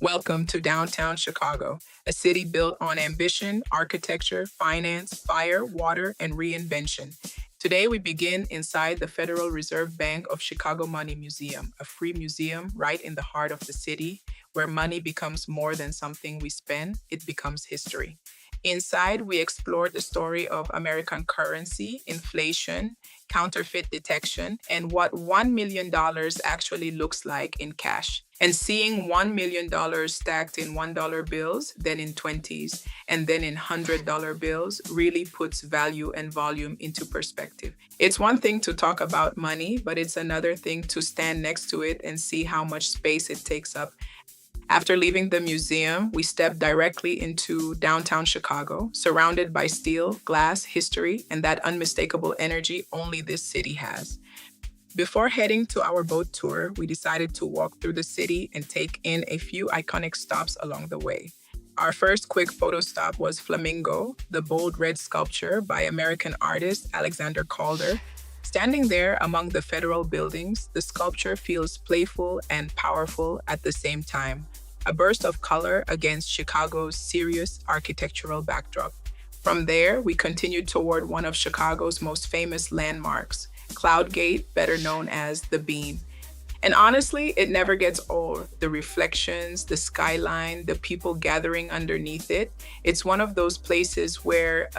Welcome to downtown Chicago, a city built on ambition, architecture, finance, fire, water, and reinvention. Today, we begin inside the Federal Reserve Bank of Chicago Money Museum, a free museum right in the heart of the city where money becomes more than something we spend, it becomes history. Inside, we explore the story of American currency, inflation, counterfeit detection, and what $1 million actually looks like in cash. And seeing $1 million stacked in $1 bills, then in 20s, and then in $100 bills really puts value and volume into perspective. It's one thing to talk about money, but it's another thing to stand next to it and see how much space it takes up. After leaving the museum, we stepped directly into downtown Chicago, surrounded by steel, glass, history, and that unmistakable energy only this city has. Before heading to our boat tour, we decided to walk through the city and take in a few iconic stops along the way. Our first quick photo stop was Flamingo, the bold red sculpture by American artist Alexander Calder. Standing there among the federal buildings, the sculpture feels playful and powerful at the same time, a burst of color against Chicago's serious architectural backdrop. From there, we continued toward one of Chicago's most famous landmarks, Cloud Gate, better known as the Bean. And honestly, it never gets old. The reflections, the skyline, the people gathering underneath it. It's one of those places where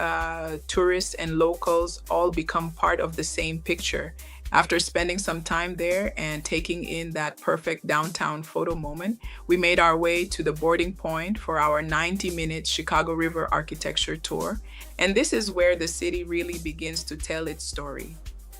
tourists and locals all become part of the same picture. After spending some time there and taking in that perfect downtown photo moment, we made our way to the boarding point for our 90-minute Chicago River architecture tour. And this is where the city really begins to tell its story.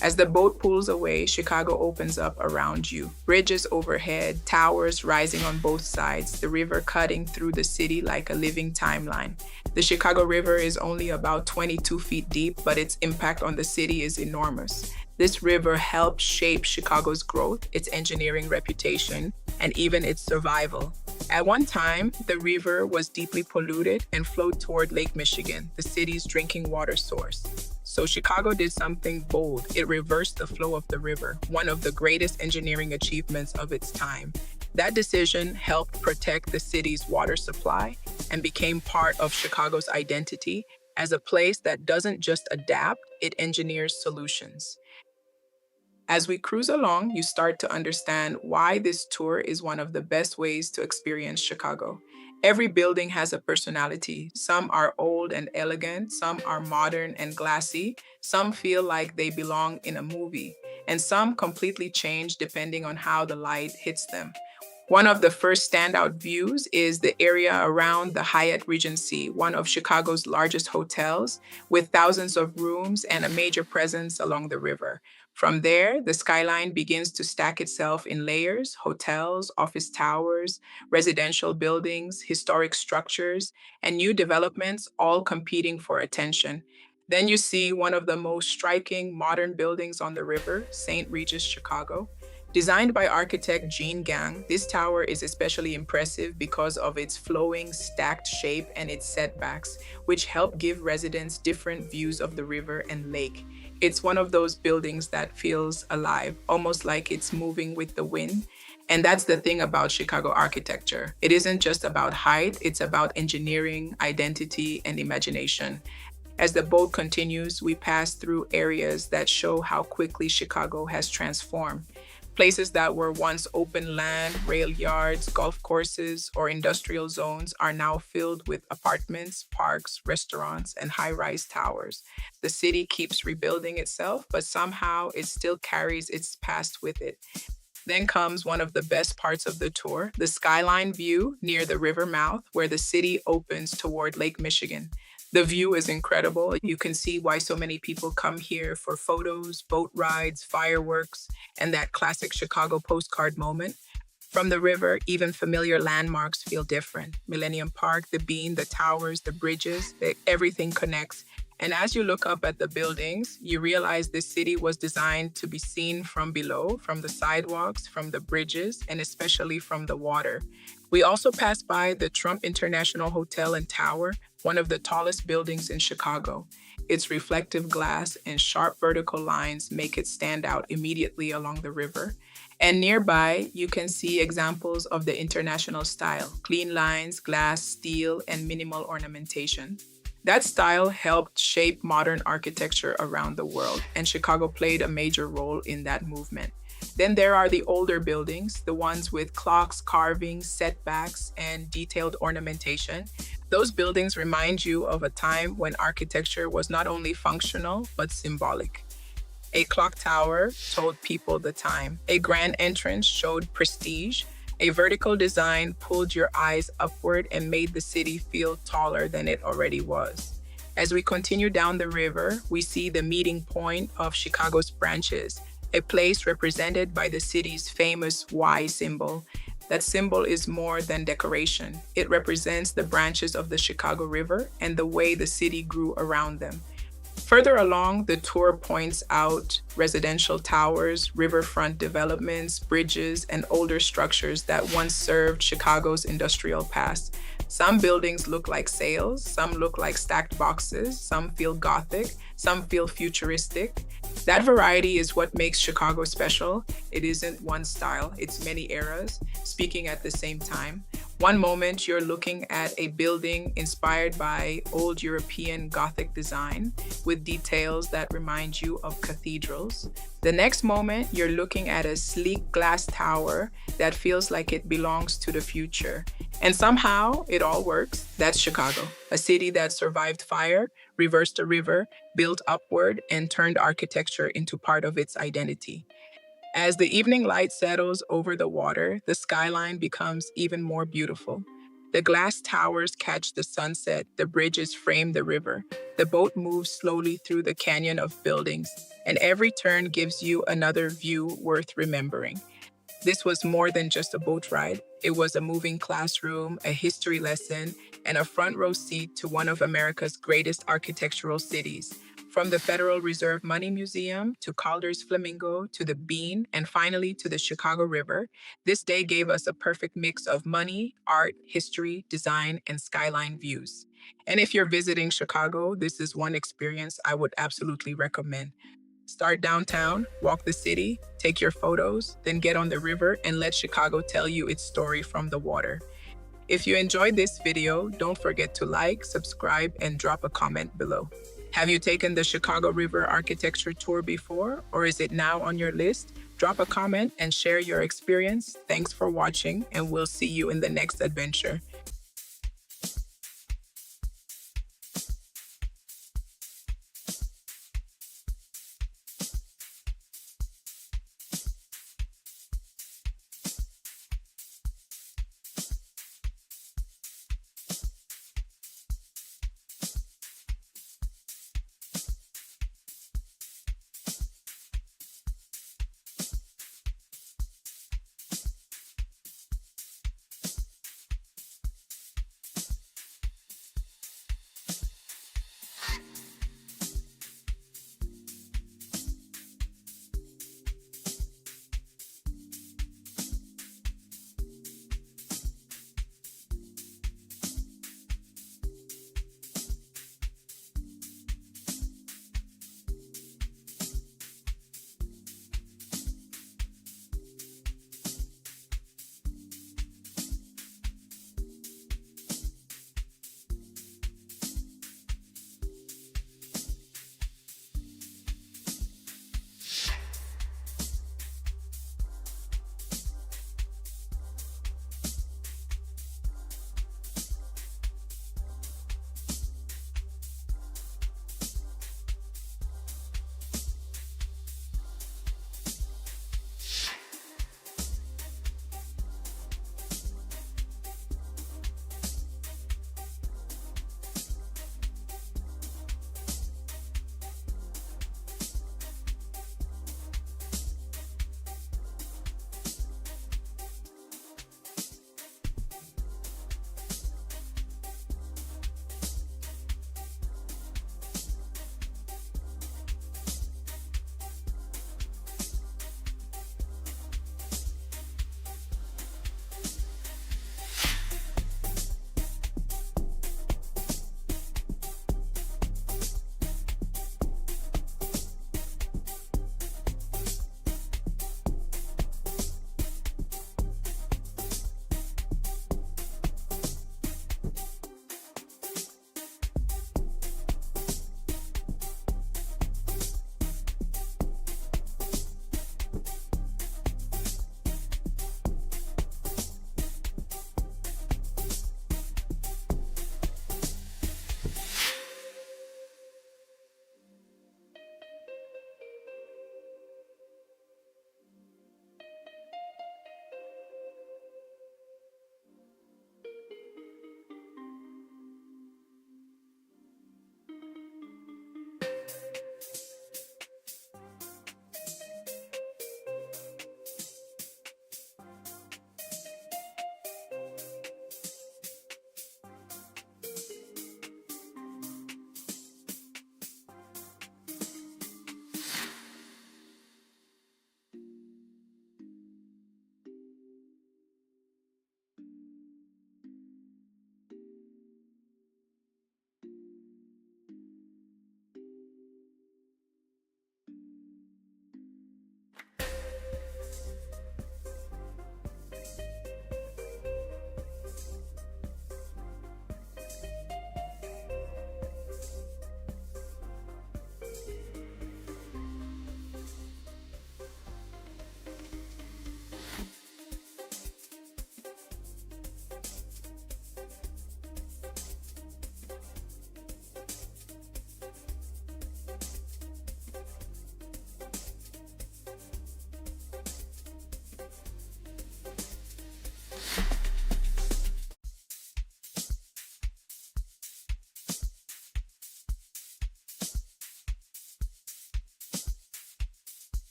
As the boat pulls away, Chicago opens up around you. Bridges overhead, towers rising on both sides, the river cutting through the city like a living timeline. The Chicago River is only about 22 feet deep, but its impact on the city is enormous. This river helped shape Chicago's growth, its engineering reputation, and even its survival. At one time, the river was deeply polluted and flowed toward Lake Michigan, the city's drinking water source. So Chicago did something bold. It reversed the flow of the river, one of the greatest engineering achievements of its time. That decision helped protect the city's water supply and became part of Chicago's identity as a place that doesn't just adapt, it engineers solutions. As we cruise along, you start to understand why this tour is one of the best ways to experience Chicago. Every building has a personality. Some are old and elegant, some are modern and glassy, some feel like they belong in a movie, and some completely change depending on how the light hits them. One of the first standout views is the area around the Hyatt Regency, one of Chicago's largest hotels, with thousands of rooms and a major presence along the river. From there, the skyline begins to stack itself in layers: hotels, office towers, residential buildings, historic structures, and new developments, all competing for attention. Then you see one of the most striking modern buildings on the river, St. Regis, Chicago. Designed by architect Jean Gang, this tower is especially impressive because of its flowing, stacked shape and its setbacks, which help give residents different views of the river and lake. It's one of those buildings that feels alive, almost like it's moving with the wind. And that's the thing about Chicago architecture. It isn't just about height, it's about engineering, identity, and imagination. As the boat continues, we pass through areas that show how quickly Chicago has transformed. Places that were once open land, rail yards, golf courses, or industrial zones are now filled with apartments, parks, restaurants, and high rise towers. The city keeps rebuilding itself, but somehow it still carries its past with it. Then comes one of the best parts of the tour, the skyline view near the river mouth, where the city opens toward Lake Michigan. The view is incredible. You can see why so many people come here for photos, boat rides, fireworks, and that classic Chicago postcard moment. From the river, even familiar landmarks feel different. Millennium Park, the Bean, the towers, the bridges, everything connects. And as you look up at the buildings, you realize this city was designed to be seen from below, from the sidewalks, from the bridges, and especially from the water. We also passed by the Trump International Hotel and Tower, one of the tallest buildings in Chicago. Its reflective glass and sharp vertical lines make it stand out immediately along the river. And nearby, you can see examples of the international style: clean lines, glass, steel, and minimal ornamentation. That style helped shape modern architecture around the world, and Chicago played a major role in that movement. Then there are the older buildings, the ones with clocks, carvings, setbacks, and detailed ornamentation. Those buildings remind you of a time when architecture was not only functional, but symbolic. A clock tower told people the time. A grand entrance showed prestige. A vertical design pulled your eyes upward and made the city feel taller than it already was. As we continue down the river, we see the meeting point of Chicago's branches, a place represented by the city's famous Y symbol. That symbol is more than decoration. It represents the branches of the Chicago River and the way the city grew around them. Further along, the tour points out residential towers, riverfront developments, bridges, and older structures that once served Chicago's industrial past. Some buildings look like sails, some look like stacked boxes, some feel Gothic, some feel futuristic. That variety is what makes Chicago special. It isn't one style, it's many eras, speaking at the same time. One moment you're looking at a building inspired by old European Gothic design with details that remind you of cathedrals. The next moment you're looking at a sleek glass tower that feels like it belongs to the future. And somehow it all works. That's Chicago, a city that survived fire, reversed a river, built upward, and turned architecture into part of its identity. As the evening light settles over the water, the skyline becomes even more beautiful. The glass towers catch the sunset, the bridges frame the river, the boat moves slowly through the canyon of buildings, and every turn gives you another view worth remembering. This was more than just a boat ride. It was a moving classroom, a history lesson, and a front row seat to one of America's greatest architectural cities. From the Federal Reserve Money Museum to Calder's Flamingo to the Bean and finally to the Chicago River, this day gave us a perfect mix of money, art, history, design, and skyline views. And if you're visiting Chicago, this is one experience I would absolutely recommend. Start downtown, walk the city, take your photos, then get on the river and let Chicago tell you its story from the water. If you enjoyed this video, don't forget to like, subscribe, and drop a comment below. Have you taken the Chicago River Architecture Tour before, or is it now on your list? Drop a comment and share your experience. Thanks for watching, and we'll see you in the next adventure.